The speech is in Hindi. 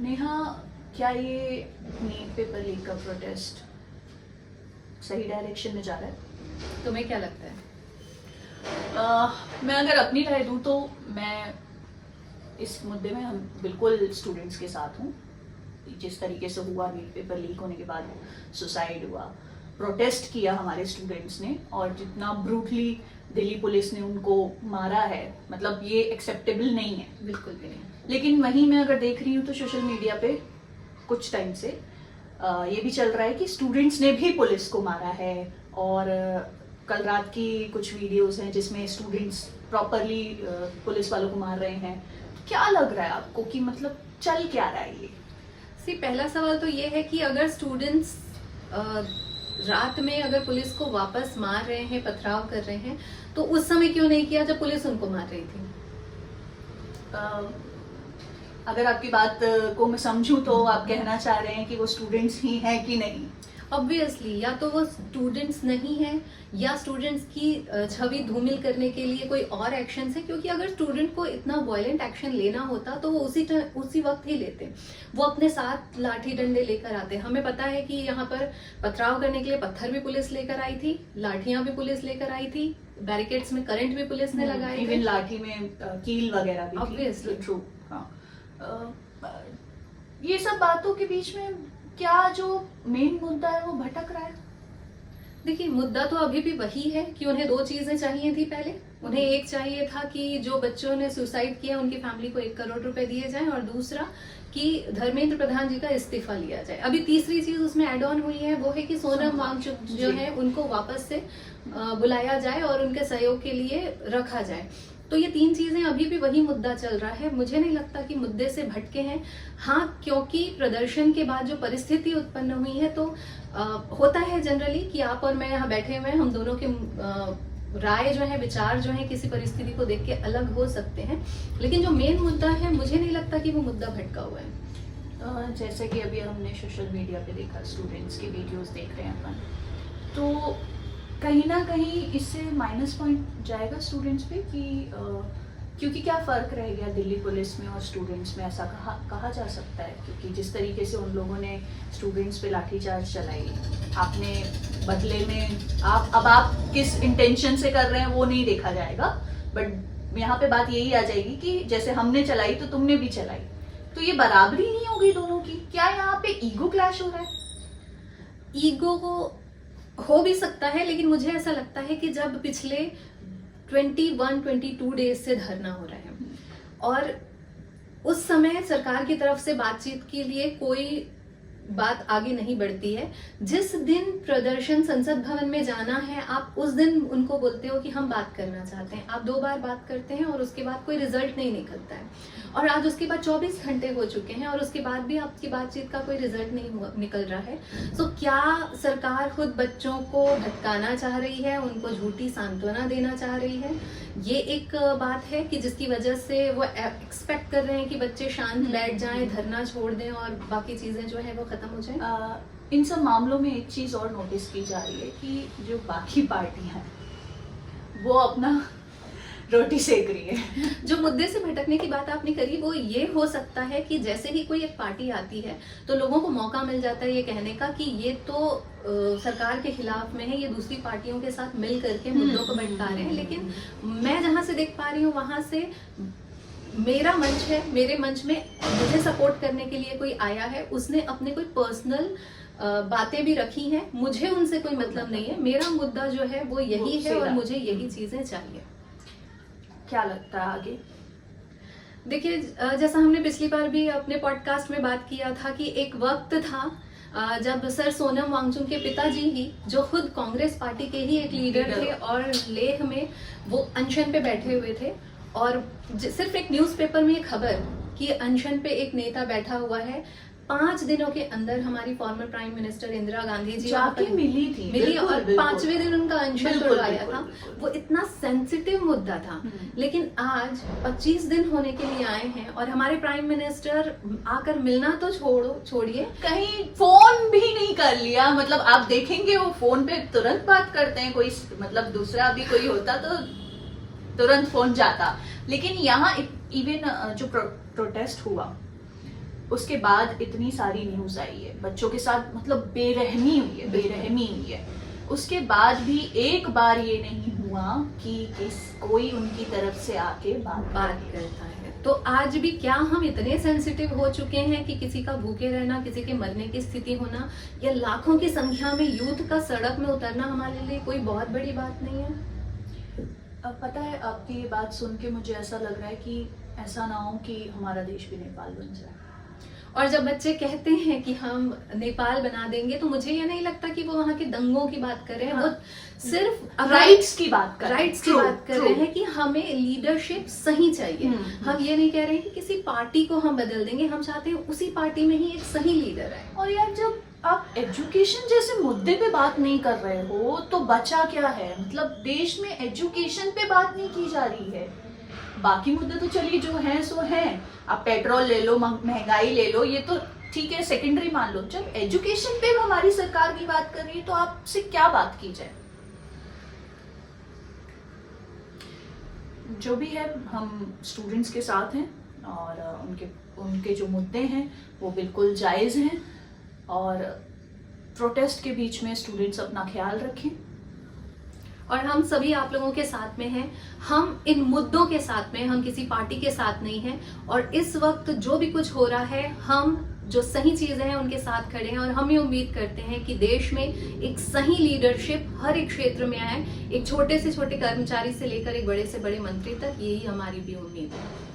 नेहा, क्या ये नीट पेपर लीक का प्रोटेस्ट सही डायरेक्शन में जा रहा है? तुम्हें क्या लगता है? मैं अगर अपनी राय दूं तो मैं इस मुद्दे में हम बिल्कुल स्टूडेंट्स के साथ हूँ। जिस तरीके से हुआ नीट पेपर लीक होने के बाद सुसाइड हुआ, प्रोटेस्ट किया हमारे स्टूडेंट्स ने, और जितना ब्रूटली दिल्ली पुलिस ने उनको मारा है, मतलब ये एक्सेप्टेबल नहीं है, बिल्कुल भी नहीं। लेकिन वहीं मैं अगर देख रही हूँ तो सोशल मीडिया पे कुछ टाइम से ये भी चल रहा है कि स्टूडेंट्स ने भी पुलिस को मारा है। और कल रात की कुछ वीडियोस हैं जिसमें स्टूडेंट्स प्रॉपरली पुलिस वालों को मार रहे हैं। क्या लग रहा है आपको कि मतलब चल क्या रहा है ये? पहला सवाल तो ये है कि अगर स्टूडेंट्स रात में अगर पुलिस को वापस मार रहे हैं, पथराव कर रहे हैं, तो उस समय क्यों नहीं किया जब पुलिस उनको मार रही थी? अगर आपकी बात को मैं समझूं तो आप कहना चाह रहे हैं कि वो स्टूडेंट्स ही हैं कि नहीं? ऑब्वियसली, या तो वो स्टूडेंट्स नहीं है या स्टूडेंट्स की छवि धूमिल करने के लिए कोई और एक्शन है। क्योंकि अगर स्टूडेंट को इतना वायलेंट एक्शन लेना होता तो वो उसी वक्त ही लेते। वो अपने साथ लाठी डंडे लेकर आते। हमें पता है कि यहाँ पर पथराव करने के लिए पत्थर भी पुलिस लेकर आई थी, लाठियां भी पुलिस लेकर आई थी, बैरिकेड्स में करंट भी पुलिस ने लगाए थे, इवन लाठी में कील वगैरह भी। Obviously true. हाँ, ये सब बातों के बीच में क्या जो मेन मुद्दा है वो भटक रहा है? देखिए, मुद्दा तो अभी भी वही है कि उन्हें दो चीजें चाहिए थी। पहले उन्हें एक चाहिए था कि जो बच्चों ने सुसाइड किया उनकी फैमिली को 1 करोड़ रुपए दिए जाएं, और दूसरा कि धर्मेंद्र प्रधान जी का इस्तीफा लिया जाए। अभी तीसरी चीज उसमें एड ऑन हुई है, वो है कि सोनम वांगचुक जो है उनको वापस से बुलाया जाए और उनके सहयोग के लिए रखा जाए। तो ये 3 चीजें, अभी भी वही मुद्दा चल रहा है। मुझे नहीं लगता कि मुद्दे से भटके हैं। हाँ, क्योंकि प्रदर्शन के बाद जो परिस्थिति उत्पन्न हुई है, तो होता है जनरली कि आप और मैं यहाँ बैठे हुए हैं, हम दोनों के राय जो है, विचार जो है, किसी परिस्थिति को देख के अलग हो सकते हैं, लेकिन जो मेन मुद्दा है मुझे नहीं लगता कि वो मुद्दा भटका हुआ है। जैसे कि अभी हमने सोशल मीडिया पे देखा, स्टूडेंट्स के वीडियोस देख रहे हैं अपन, तो कहीं ना कहीं इससे माइनस पॉइंट जाएगा स्टूडेंट्स पे कि क्योंकि क्या फ़र्क रह गया दिल्ली पुलिस में और स्टूडेंट्स में, ऐसा कहा जा सकता है। क्योंकि जिस तरीके से उन लोगों ने स्टूडेंट्स पे लाठीचार्ज चलाई, आपने बदले में आप किस इंटेंशन से कर रहे हैं वो नहीं देखा जाएगा, बट यहाँ पे बात यही आ जाएगी कि जैसे हमने चलाई तो तुमने भी चलाई, तो ये बराबरी नहीं होगी दोनों की। क्या यहाँ पे ईगो क्लैश हो रहा है? ईगो हो भी सकता है, लेकिन मुझे ऐसा लगता है कि जब पिछले 21-22 डेज से धरना हो रहा है और उस समय सरकार की तरफ से बातचीत के लिए कोई बात आगे नहीं बढ़ती है, जिस दिन प्रदर्शन संसद भवन में जाना है, आप उस दिन उनको बोलते हो कि हम बात करना चाहते हैं। आप 2 बार बात करते हैं और उसके बाद कोई रिजल्ट नहीं निकलता है, और आज उसके बाद 24 घंटे हो चुके हैं और उसके बाद भी आपकी बातचीत का कोई रिजल्ट नहीं निकल रहा है। तो क्या सरकार खुद बच्चों को भटकाना चाह रही है, उनको झूठी सांत्वना देना चाह रही है? ये एक बात है कि जिसकी वजह से वो एक्सपेक्ट कर रहे हैं कि बच्चे शांत बैठ जाएं, धरना छोड़ दें और बाकी चीजें जो है वो खत्म हो जाए। इन सब मामलों में एक चीज और नोटिस की जा रही है कि जो बाकी पार्टियां हैं वो अपना रोटी सेक रही है। जो मुद्दे से भटकने की बात आपने करी, वो ये हो सकता है कि जैसे ही कोई एक पार्टी आती है तो लोगों को मौका मिल जाता है ये कहने का कि ये तो सरकार के खिलाफ में है, ये दूसरी पार्टियों के साथ मिल करके मुद्दों को भटका रहे हैं। लेकिन मैं जहां से देख पा रही हूँ वहां से मेरा मंच है, मेरे मंच में मुझे सपोर्ट करने के लिए कोई आया है, उसने अपने कोई पर्सनल बातें भी रखी हैं, मुझे उनसे कोई मतलब नहीं है। मेरा मुद्दा जो है वो यही है और मुझे यही चीजें चाहिए। क्या लगता है आगे? देखिए, जैसा हमने पिछली बार भी अपने पॉडकास्ट में बात किया था कि एक वक्त था जब सर सोनम वांगचुक के पिताजी ही, जो खुद कांग्रेस पार्टी के ही एक लीडर थे, और लेह में वो अनशन पे बैठे हुए थे, और सिर्फ एक न्यूज़पेपर में खबर कि अनशन पे एक नेता बैठा हुआ है। 5 दिनों के अंदर हमारी former prime minister Indira Gandhi ji जाके मिली और 5वें दिन उनका अनशन तोड़वाया था। वो इतना सेंसिटिव मुद्दा था, लेकिन आज 25 दिन होने के लिए आए हैं और हमारे प्राइम मिनिस्टर आकर मिलना तो छोड़िए, कहीं फोन भी नहीं कर लिया। मतलब आप देखेंगे वो फोन पे तुरंत बात करते हैं, कोई मतलब दूसरा भी कोई होता तो तुरंत फोन जाता, लेकिन यहाँ इवन जो प्रोटेस्ट हुआ उसके बाद इतनी सारी न्यूज़ आई है, बच्चों के साथ मतलब बेरहमी हुई है। उसके बाद भी एक बार ये नहीं हुआ कि कोई उनकी तरफ से आके बात करता है। तो आज भी क्या हम इतने सेंसिटिव हो चुके हैं कि किसी का भूखे रहना, किसी के मरने की स्थिति होना या लाखों की संख्या में यूथ का सड़क में उतरना हमारे लिए कोई बहुत बड़ी बात नहीं है? अब पता है, आपकी ये बात सुन के मुझे ऐसा लग रहा है कि ऐसा ना हो कि हमारा देश भी नेपाल बन जाए। और जब बच्चे कहते हैं कि हम नेपाल बना देंगे, तो मुझे ये नहीं लगता कि वो वहाँ के दंगों की बात कर रहे हैं। हाँ। वो सिर्फ राइट्स की बात कर रहे हैं कि हमें लीडरशिप सही चाहिए। हम ये नहीं कह रहे हैं कि किसी पार्टी को हम बदल देंगे, हम चाहते हैं उसी पार्टी में ही एक सही लीडर है। और यार, जब आप एजुकेशन जैसे मुद्दे पे बात नहीं कर रहे हो तो बचा क्या है? मतलब देश में एजुकेशन पे बात नहीं की जा रही है। बाकी मुद्दे तो चलिए जो हैं सो हैं, आप पेट्रोल ले लो, महंगाई ले लो, ये तो ठीक है, सेकेंडरी मान लो। जब एजुकेशन पे हमारी सरकार की बात कर रही है तो आपसे क्या बात की जाए? जो भी है, हम स्टूडेंट्स के साथ हैं और उनके जो मुद्दे हैं वो बिल्कुल जायज़ हैं, और प्रोटेस्ट के बीच में स्टूडेंट्स अपना ख्याल रखें। और हम सभी आप लोगों के साथ में हैं। हम इन मुद्दों के साथ में, हम किसी पार्टी के साथ नहीं हैं। और इस वक्त जो भी कुछ हो रहा है, हम जो सही चीजें हैं उनके साथ खड़े हैं, और हम ये उम्मीद करते हैं कि देश में एक सही लीडरशिप हर एक क्षेत्र में आए, एक छोटे से छोटे कर्मचारी से लेकर एक बड़े से बड़े मंत्री तक। यही हमारी भी उम्मीद है।